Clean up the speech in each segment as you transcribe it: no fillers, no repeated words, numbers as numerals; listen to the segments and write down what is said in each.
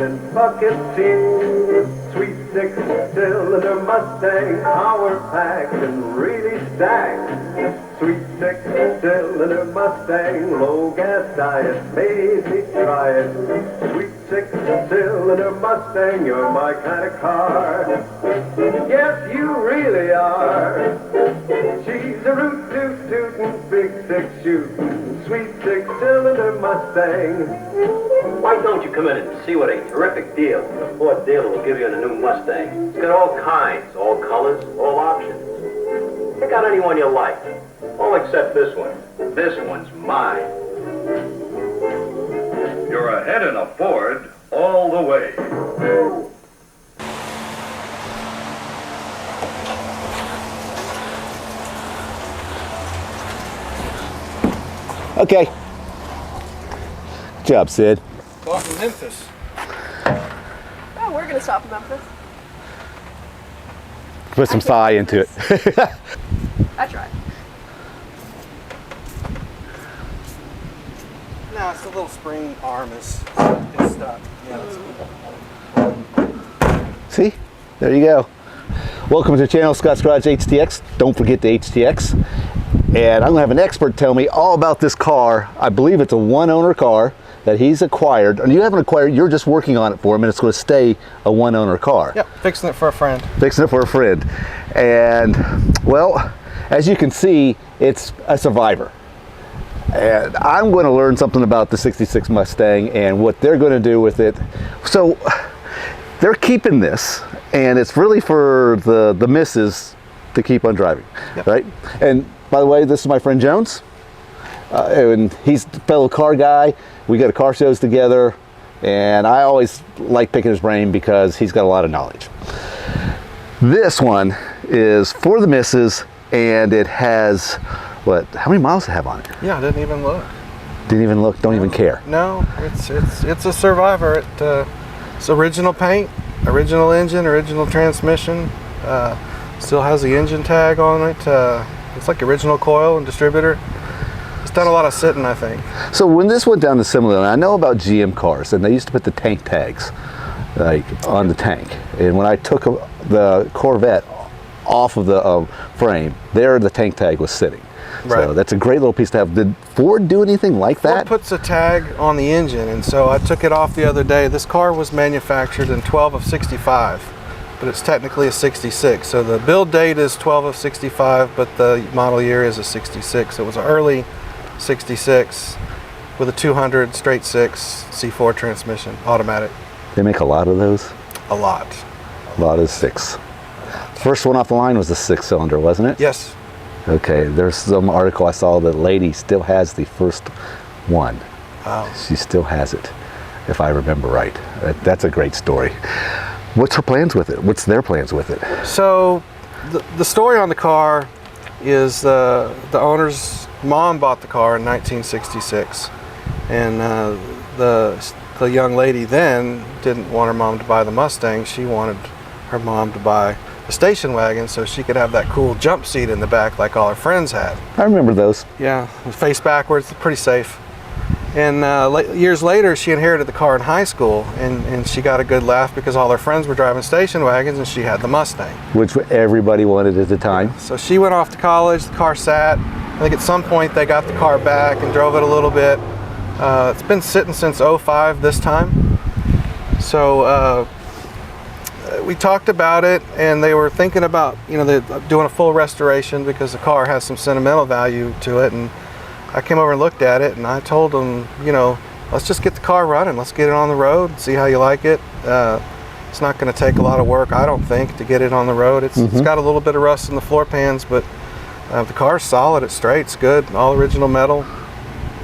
and bucket seats. Sweet six-cylinder Mustang, power-packed and really stacked. Sweet six-cylinder Mustang, low-gas diet made me try it. Sweet six-cylinder Mustang, you're my kind of car. Yes, you really are. She's a root-toot-tootin', big six-shootin', sweet six-cylinder Mustang. Why don't you come in and see what a terrific deal the Ford dealer will give you on a new Mustang? It's got all kinds, all colors, all options. Pick out any one you like. All except this one. This one's mine. You're ahead in a Ford all the way. Okay. Good job, Sid. Off in Memphis. Oh, we're gonna stop in Memphis. Put some thigh into it. I tried. No, it's the little spring arm is stuck. Yeah, See? There you go. Welcome to the channel, Scott's Garage HTX. Don't forget the HTX. And I'm gonna have an expert tell me all about this car. I believe it's a one-owner car that he's acquired. And you haven't acquired, you're just working on it for him, and it's gonna stay a one-owner car. Yep, fixing it for a friend. Fixing it for a friend. And, well, as you can see, it's a survivor. And I'm going to learn something about the 66 Mustang and what they're going to do with it. So they're keeping this, and it's really for the missus to keep on driving. Yep. Right? And by the way, this is my friend Jones, and he's a fellow car guy. We go to car shows together, and I always like picking his brain because he's got a lot of knowledge. This one is for the missus, and it has, what, how many miles does it have on it? Yeah, I didn't even look. Didn't even look, don't even care. No, it's a survivor. It's original paint, original engine, original transmission. Still has the engine tag on it. It's like original coil and distributor. It's done a lot of sitting, I think. So when this went down to Similar, I know about GM cars, and they used to put the tank tags like on the tank. And when I took the Corvette off of the frame, there the tank tag was sitting. Right. So that's a great little piece to have. Did Ford do anything like that? Ford puts a tag on the engine, and so I took it off the other day. This car was manufactured in 12 of 65, but it's technically a 66. So the build date is 12 of 65, but the model year is a 66. It was an early 66 with a 200 straight six C4 transmission, automatic. They make a lot of those? A lot. A lot of six. First one off the line was the 6-cylinder, wasn't it? Yes. Okay, there's some article I saw that lady still has the first one. Wow. She still has it, if I remember right. That's a great story. What's her plans with it? What's their plans with it? So the story on the car is the owner's mom bought the car in 1966, and the young lady then didn't want her mom to buy the Mustang. She wanted her mom to buy a station wagon so she could have that cool jump seat in the back like all her friends had. I remember those. Yeah, face backwards, pretty safe. And years later, she inherited the car in high school, and she got a good laugh because all her friends were driving station wagons and she had the Mustang. Which everybody wanted at the time. So she went off to college, the car sat. I think at some point they got the car back and drove it a little bit. It's been sitting since '05 this time. So we talked about it, and they were thinking about, doing a full restoration because the car has some sentimental value to it. And I came over and looked at it, and I told them, let's just get the car running. Let's get it on the road, see how you like it. It's not going to take a lot of work, I don't think, to get it on the road. It's got a little bit of rust in the floor pans, but the car's solid, it's straight, it's good, all original metal,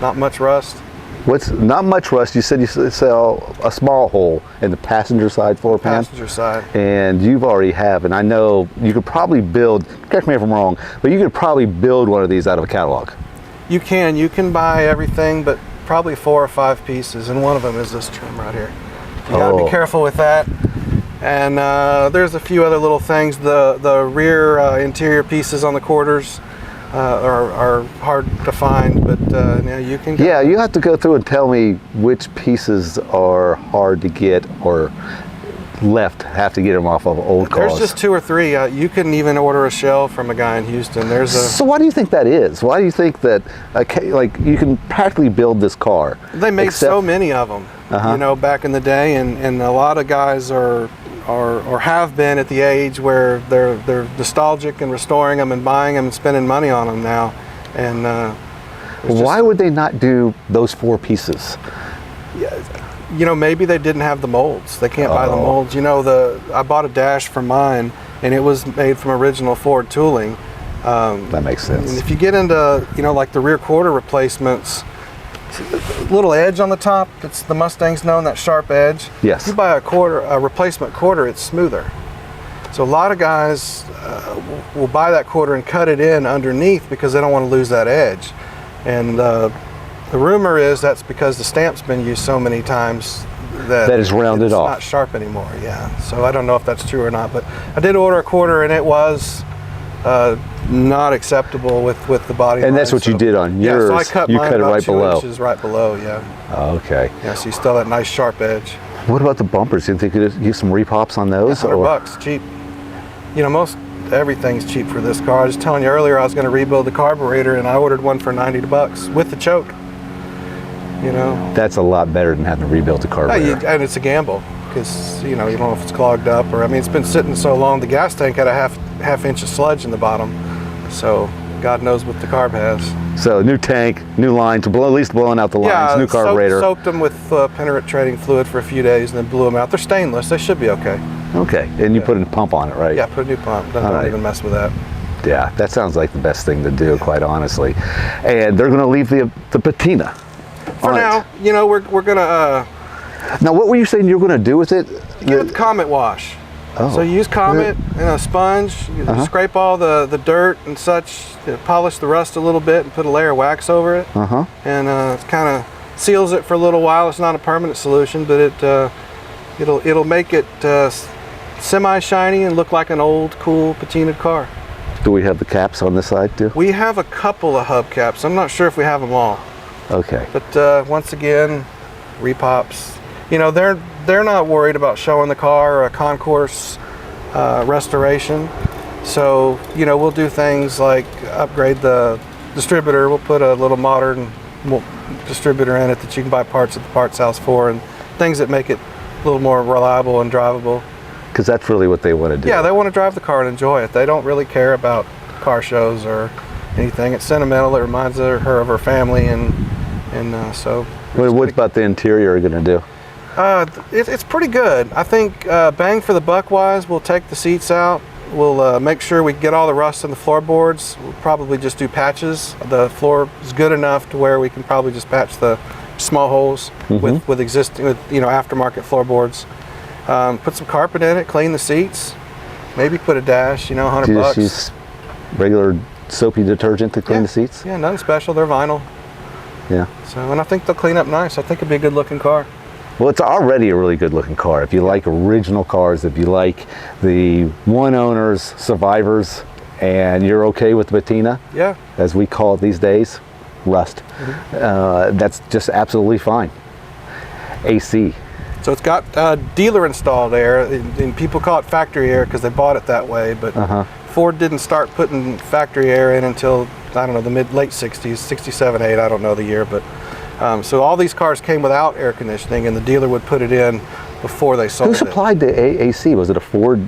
not much rust. What's not much rust? You said you sell a small hole in the passenger side floor pan. Passenger side. And you've already have, and I know you could probably build, correct me if I'm wrong, but you could probably build one of these out of a catalog. You can buy everything, but probably 4 or 5 pieces, and one of them is this trim right here. You gotta be careful with that. And there's a few other little things. The rear interior pieces on the quarters, are hard to find, but you can. Yeah, you have to go through and tell me which pieces are hard to get or have to get them off of old cars. There's just 2 or 3. You can even order a shell from a guy in Houston. So why do you think that is? Why do you think that like you can practically build this car? They made so many of them, back in the day, and a lot of guys are or have been at the age where they're nostalgic and restoring them and buying them and spending money on them now. And why would they not do those 4 pieces? Maybe they didn't have the molds. They can't buy the molds. I bought a dash for mine, and it was made from original Ford tooling. That makes sense. And if you get into, like the rear quarter replacements, little edge on the top, it's the Mustang's known, that sharp edge. Yes. If you buy a replacement quarter, it's smoother. So a lot of guys will buy that quarter and cut it in underneath because they don't want to lose that edge. And the rumor is that's because the stamp's been used so many times that is rounded off. It's not sharp anymore, yeah. So I don't know if that's true or not, but I did order a quarter and it was not acceptable with the body line. And that's what you did on yours. Yeah, so I cut you mine cut it about right 2 below. inches right below, yeah. Okay. Yeah, so you still have that nice sharp edge. What about the bumpers? Do you think you could use some repops on those? Yeah, $100, cheap. Most everything's cheap for this car. I was telling you earlier I was going to rebuild the carburetor, and I ordered one for $90 with the choke. That's a lot better than having to rebuild the carburetor. And it's a gamble because you don't know if it's clogged up or it's been sitting so long. The gas tank had a half inch of sludge in the bottom, so God knows what the carb has. So new tank, new line, at least blowing out the lines, new carburetor. Soaked them with penetrating fluid for a few days and then blew them out. They're stainless. They should be okay. Okay, and you put a pump on it, right? Yeah, put a new pump. Don't even mess with that. Yeah, that sounds like the best thing to do, quite honestly. And they're going to leave the patina. For now, we're gonna. Now, what were you saying you're going to do with it? Give it the Comet wash. Oh. So you use Comet and a sponge, scrape all the dirt and such, polish the rust a little bit and put a layer of wax over it. And it kind of seals it for a little while. It's not a permanent solution, but it'll make it semi-shiny and look like an old, cool, patinaed car. Do we have the caps on this side too? We have a couple of hubcaps. I'm not sure if we have them all. Okay. But once again, repops. They're not worried about showing the car or a concourse restoration. So, we'll do things like upgrade the distributor. We'll put a little modern distributor in it that you can buy parts at the parts house for, and things that make it a little more reliable and drivable. Because that's really what they want to do. Yeah, they want to drive the car and enjoy it. They don't really care about car shows or anything. It's sentimental. It reminds her of her family, and so. What about the interior are you going to do? It's pretty good. I think bang for the buck wise, we'll take the seats out. We'll make sure we get all the rust in the floorboards. We'll probably just do patches. The floor is good enough to where we can probably just patch the small holes with existing, aftermarket floorboards. Put some carpet in it, clean the seats, maybe put a dash, $100. Do you just use regular soapy detergent to clean the seats? Yeah, nothing special. They're vinyl. Yeah. So, and I think they'll clean up nice. I think it'd be a good looking car. Well, it's already a really good looking car. If you like original cars, if you like the one owners, survivors, and you're okay with the patina, as we call it these days, rust, that's just absolutely fine. AC. So it's got dealer installed air, and people call it factory air because they bought it that way, but Ford didn't start putting factory air in until, I don't know, the late 60s, 67, 8, I don't know the year, but so all these cars came without air conditioning, and the dealer would put it in before they sold it. Who supplied the AC? Was it a Ford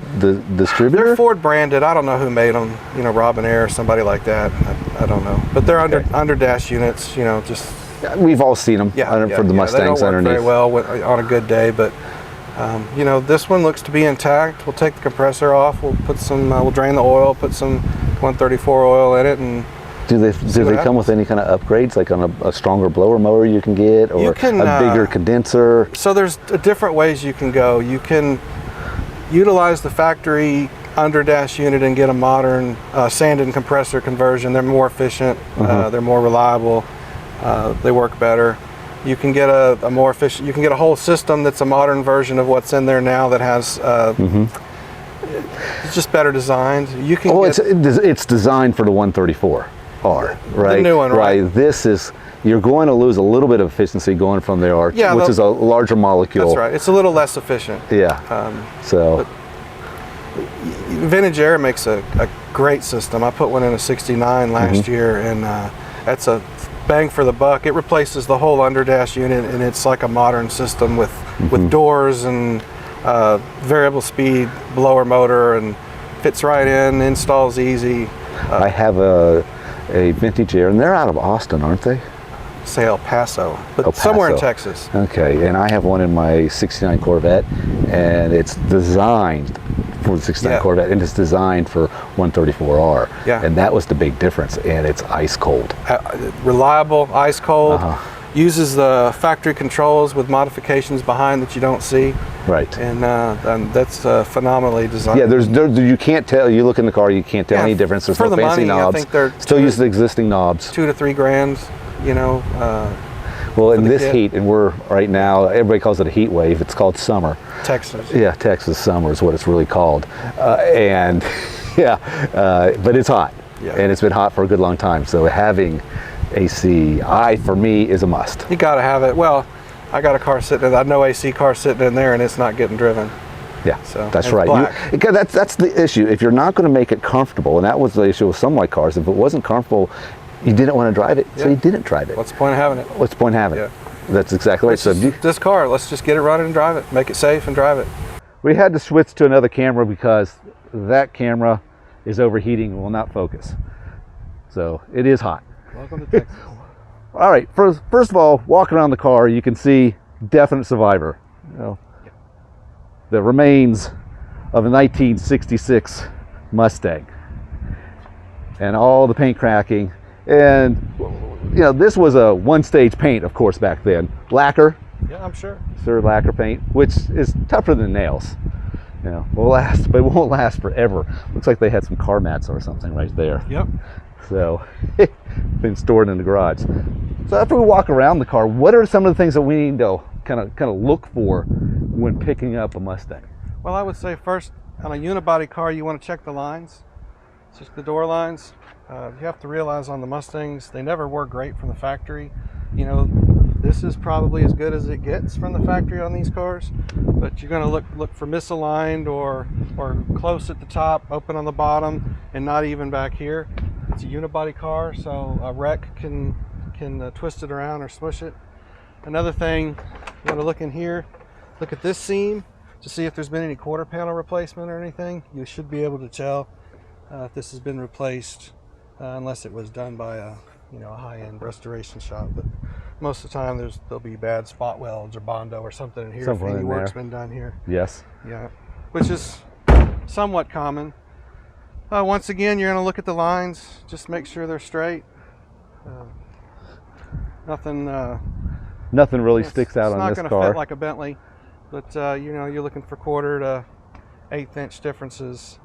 distributor? They're Ford branded. I don't know who made them, Robin Air or somebody like that. I don't know. But they're under dash units, just... We've all seen them for the Mustangs they don't work underneath. very well on a good day, but this one looks to be intact. We'll take the compressor off. We'll put some. We'll drain the oil. Put some 134 oil in it, and do they come with any kind of upgrades, like on a stronger blower mower you can get, or a bigger condenser? So there's different ways you can go. You can utilize the factory under dash unit and get a modern sand and compressor conversion. They're more efficient. They're more reliable. They work better. You can get a more efficient. You can get a whole system that's a modern version of what's in there now that has it's just better designed. You can. It's designed for the 134. R, right? The new one, right? This is, you're going to lose a little bit of efficiency going from the R, which is a larger molecule. That's right. It's a little less efficient. Yeah. Vintage Air makes a great system. I put one in a 69 last year, and that's a bang for the buck. It replaces the whole underdash unit, and it's like a modern system with doors and variable speed blower motor, and fits right in, installs easy. I have a Vintage Air, and they're out of Austin, aren't they? Say El Paso, but El Paso. Somewhere in Texas. Okay, and I have one in my 69 Corvette, and it's designed for the 69 Corvette, and it's designed for 134R. Yeah. And that was the big difference, and it's ice cold. Reliable, ice cold. Uses the factory controls with modifications behind that you don't see. Right. And that's phenomenally designed. Yeah, you can't tell. You look in the car, you can't tell any difference. There's no fancy knobs. I think they're still use the existing knobs. $2 to $3 grand, you know. Well, in this heat, and we're right now, everybody calls it a heat wave. It's called summer. Texas. Yeah, Texas summer is what it's really called. But it's hot, and it's been hot for a good long time. So having AC, for me, is a must. You got to have it. Well, I got a car sitting. I know AC car sitting in there, and it's not getting driven. Yeah, so that's right. Because that's the issue. If you're not going to make it comfortable, and that was the issue with some of my cars. If it wasn't comfortable, you didn't want to drive it, so you didn't drive it. What's the point of having it? What's the point of having it? That's exactly right. So this car, let's just get it running and drive it. Make it safe and drive it. We had to switch to another camera because that camera is overheating and will not focus. So it is hot. Welcome to Texas. All right, first of all, walking around the car, you can see definite survivor. You know, the remains of a 1966 Mustang, and all the paint cracking. And you know, this was a one-stage paint, of course, back then. Lacquer. Yeah, I'm sure. Sir, lacquer paint, which is tougher than nails. You know, will last, but it won't last forever. Looks like they had some car mats or something right there. Yep. So, been stored in the garage. So after we walk around the car, what are some of the things that we need to kind of look for when picking up a Mustang? Well, I would say first, on a unibody car, you want to check the lines. It's just the door lines. You have to realize on the Mustangs, they never were great from the factory. You know, this is probably as good as it gets from the factory on these cars, but you're going to look for misaligned or close at the top, open on the bottom, and not even back here. It's a unibody car, so a wreck can twist it around or smush it. Another thing, you want to look in here, look at this seam to see if there's been any quarter panel replacement or anything. You should be able to tell if this has been replaced. Unless it was done by a high-end restoration shop, but most of the time there'll be bad spot welds or Bondo or something in here. Somewhere if any in work's there. Been done here. Yes. Yeah, which is somewhat common. Once again, you're going to look at the lines, just make sure they're straight. Nothing really sticks out on this car. It's not going to fit like a Bentley, but you're looking for 1/4 to 1/8 inch differences.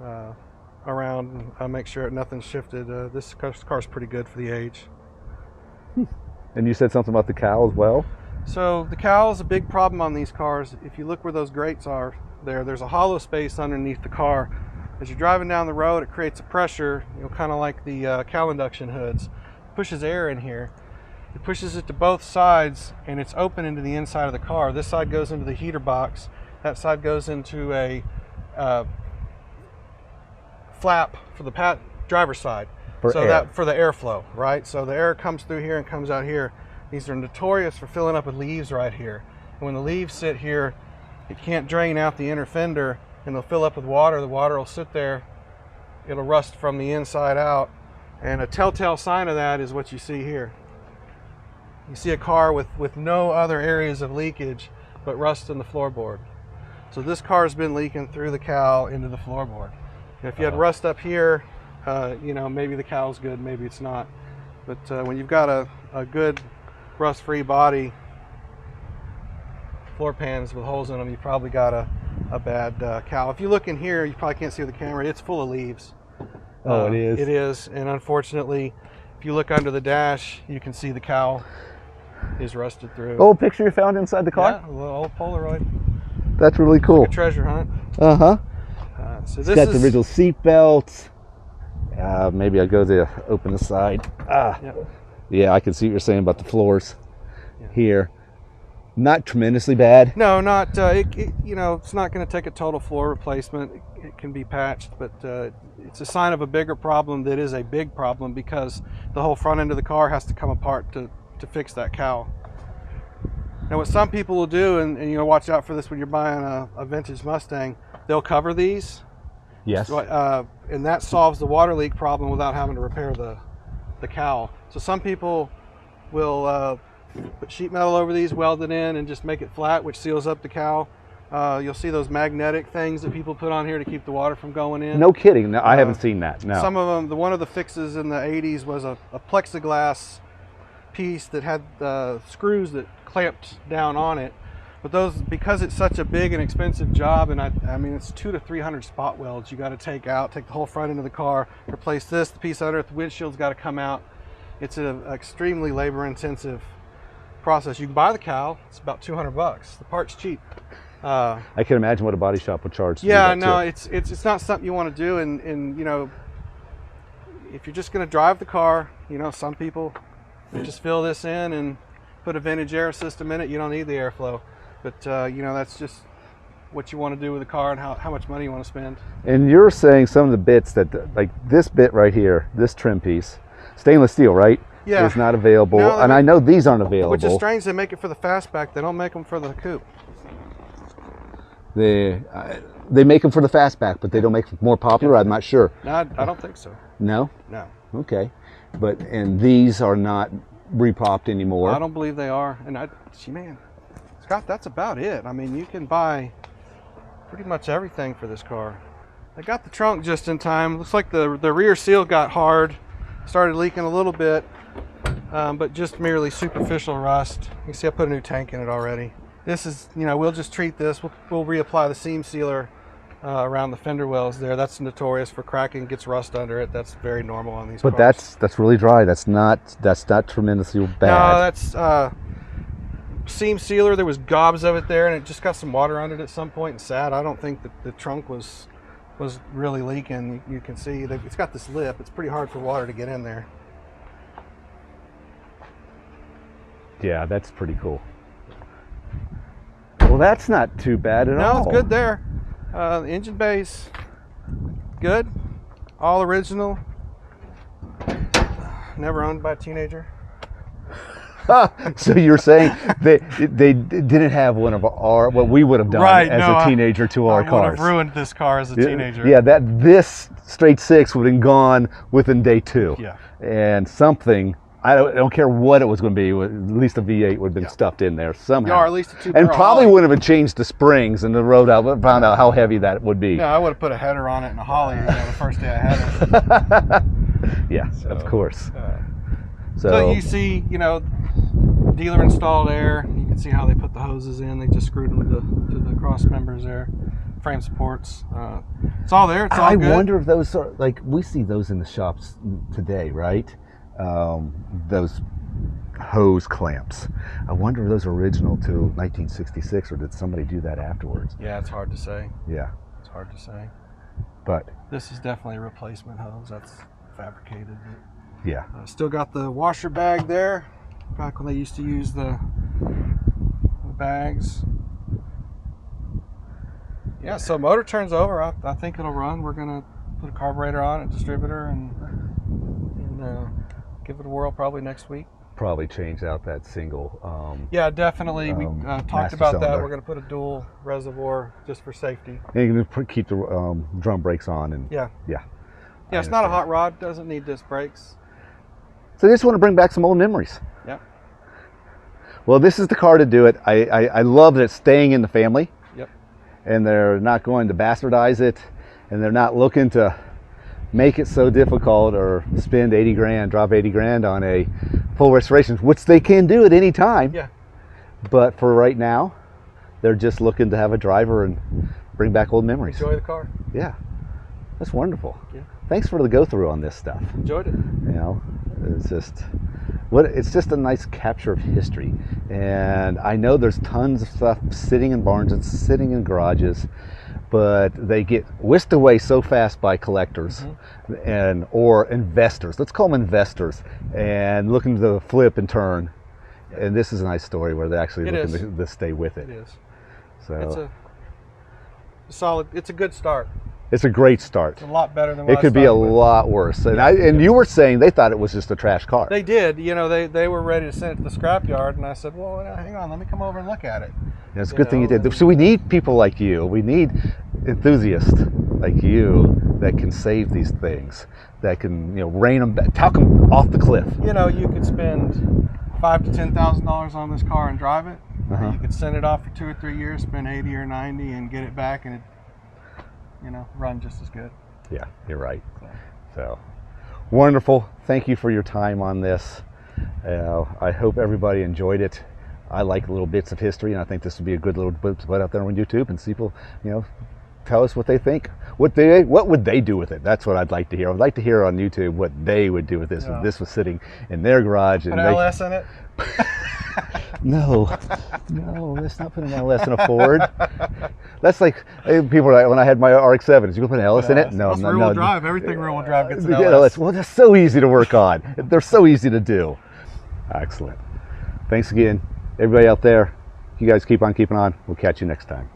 Around and make sure nothing's shifted. This car's pretty good for the age. And you said something about the cowl as well? So the cowl is a big problem on these cars. If you look where those grates are, there's a hollow space underneath the car. As you're driving down the road, it creates a pressure, kind of like the cowl induction hoods. It pushes air in here. It pushes it to both sides, and it's open into the inside of the car. This side goes into the heater box. That side goes into a flap for the driver's side, for the airflow, right? So the air comes through here and comes out here. These are notorious for filling up with leaves right here. And when the leaves sit here, it can't drain out the inner fender, and they'll fill up with water. The water will sit there. It'll rust from the inside out. And a telltale sign of that is what you see here. You see a car with no other areas of leakage but rust in the floorboard. So this car's been leaking through the cowl into the floorboard. If you had rust up here, maybe the cowl's good, maybe it's not. But when you've got a good rust-free body, floor pans with holes in them, you probably got a bad cowl. If you look in here, you probably can't see with the camera, it's full of leaves. Oh, it is? It is, and unfortunately, if you look under the dash, you can see the cowl is rusted through. Old picture you found inside the car? Yeah, a little old Polaroid. That's really cool. Like a treasure hunt. Uh-huh. So It's this got is the original seat belts Maybe I'll go to open the side. Yeah, I can see what you're saying about the floors here. Not tremendously bad. No, not you know, it's not going to take a total floor replacement. It can be patched, but it's a sign of a bigger problem that is a big problem, because the whole front end of the car has to come apart to fix that cowl. Now, what some people will do, and you know, watch out for this when you're buying a vintage Mustang, they'll cover these. Yes. And that solves the water leak problem without having to repair the cowl. So some people will put sheet metal over these, weld it in, and just make it flat, which seals up the cowl. You'll see those magnetic things that people put on here to keep the water from going in. No kidding. No, I haven't seen that. No. Some of them, one of the fixes in the 80s was a plexiglass piece that had screws that clamped down on it. But those, because it's such a big and expensive job, and I mean, it's 200 to 300 spot welds you got to take out, take the whole front end of the car, replace this, the piece under it, the windshield's got to come out. It's an extremely labor intensive process. You can buy the cowl, it's about $200. The part's cheap. I can imagine what a body shop would charge. Yeah, no, it's not something you want to do, and you know, if you're just going to drive the car, you know, some people just fill this in and put a vintage air system in it. You don't need the airflow, but you know, that's just what you want to do with the car and how much money you want to spend. And you're saying some of the bits that, like this bit right here, this trim piece, stainless steel, right? Yeah. Is not available, No, and I know these aren't available. Which is strange. They make it for the fastback. They don't make them for the coupe. They make them for the fastback, but they don't make them more popular. I'm not sure. No, I don't think so. No. No. Okay, and these are not repopped anymore. I don't believe they are. And man, Scott, that's about it. I mean, you can buy pretty much everything for this car. I got the trunk just in time. Looks like the rear seal got hard, started leaking a little bit, but just merely superficial rust. You can see I put a new tank in it already. This is, you know, we'll just treat this. We'll reapply the seam sealer around the fender wells there. That's notorious for cracking, gets rust under it. That's very normal on these cars. But that's really dry. That's not tremendously bad. No, that's seam sealer. There was gobs of it there, and it just got some water on it at some point and sat. I don't think that the trunk was really leaking. You can see that it's got this lip. It's pretty hard for water to get in there. Yeah, that's pretty cool. Well, that's not too bad at all. No, it's good there. The engine bay's good. All original. Never owned by a teenager. So you're saying they didn't have one of what we would have done as a teenager to our cars. cars. I would have ruined this car as a teenager. Yeah, this straight six would have been gone within day 2. Yeah. And something, I don't care what it was going to be, at least a V8 would have been stuffed in there somehow. Yeah, or at least a 2 and probably wouldn't have changed the springs and the road out, found out how heavy that would be. No, I would have put a header on it and a Holly, the first day I had it. Yeah, of course. So you see, dealer installed air. You can see how they put the hoses in. They just screwed them to the cross members there. Frame supports. It's all there. It's all good. I wonder if those are, like, we see those in the shops today, right? Those hose clamps. I wonder if those are original to 1966, or did somebody do that afterwards? Yeah, it's hard to say. Yeah. It's hard to say. But this is definitely a replacement hose. That's fabricated. Yeah. Still got the washer bag there. Back when they used to use the bags. Yeah, so motor turns over. I think it'll run. We're going to put a carburetor on it, distributor, and give it a whirl probably next week. Probably change out that single. Yeah, definitely. We talked about cylinder. that. We're going to put a dual reservoir just for safety. And you can keep the drum brakes on. And yeah. Yeah. Yeah, it's not a hot rod. Doesn't need disc brakes. So I just want to bring back some old memories. Yeah. Well, this is the car to do it. I love that it's staying in the family. Yep. And they're not going to bastardize it, and they're not looking to make it so difficult or spend 80 grand, drop 80 grand on a full restoration, which they can do at any time. Yeah. But for right now, they're just looking to have a driver and bring back old memories. Enjoy the car. Yeah. That's wonderful. Yeah. Thanks for the go through on this stuff. Enjoyed it. It's just a nice capture of history. And I know there's tons of stuff sitting in barns and sitting in garages. but they get whisked away so fast by collectors and or investors. Let's call them investors, and looking to flip and turn. And this is a nice story where they're actually looking to stay with it. It is. So It's a solid. It's a good start. it's a great start. It's a lot better than what It could be a lot worse. And you were saying they thought it was just a trash car. They did. You know, they were ready to send it to the scrap yard, and I said, well, hang on, let me come over and look at it. And it's a good thing you did. So we need people like you. We need enthusiasts like you that can save these things, that can rein them back, talk them off the cliff. You know, you could spend $5,000 to $10,000 on this car and drive it. Or you could send it off for 2 or 3 years, spend 80 or 90, and get it back, and it, run just as good. Yeah, you're right. So wonderful. Thank you for your time on this. I hope everybody enjoyed it. I like little bits of history, and I think this would be a good little bit to put out there on YouTube and see people, tell us what they think. What would they do with it? That's what I'd like to hear. I'd like to hear on YouTube what they would do with this if this was sitting in their garage. Put LS in it? No, let's not put an LS in a Ford. That's like people are like, when I had my RX-7, is you gonna put an LS in it? No, no. Rear-wheel drive. Everything rear-wheel drive gets an LS. LS. Well, they're so easy to work on. They're so easy to do. Excellent. Thanks again, everybody out there. You guys keep on keeping on. We'll catch you next time.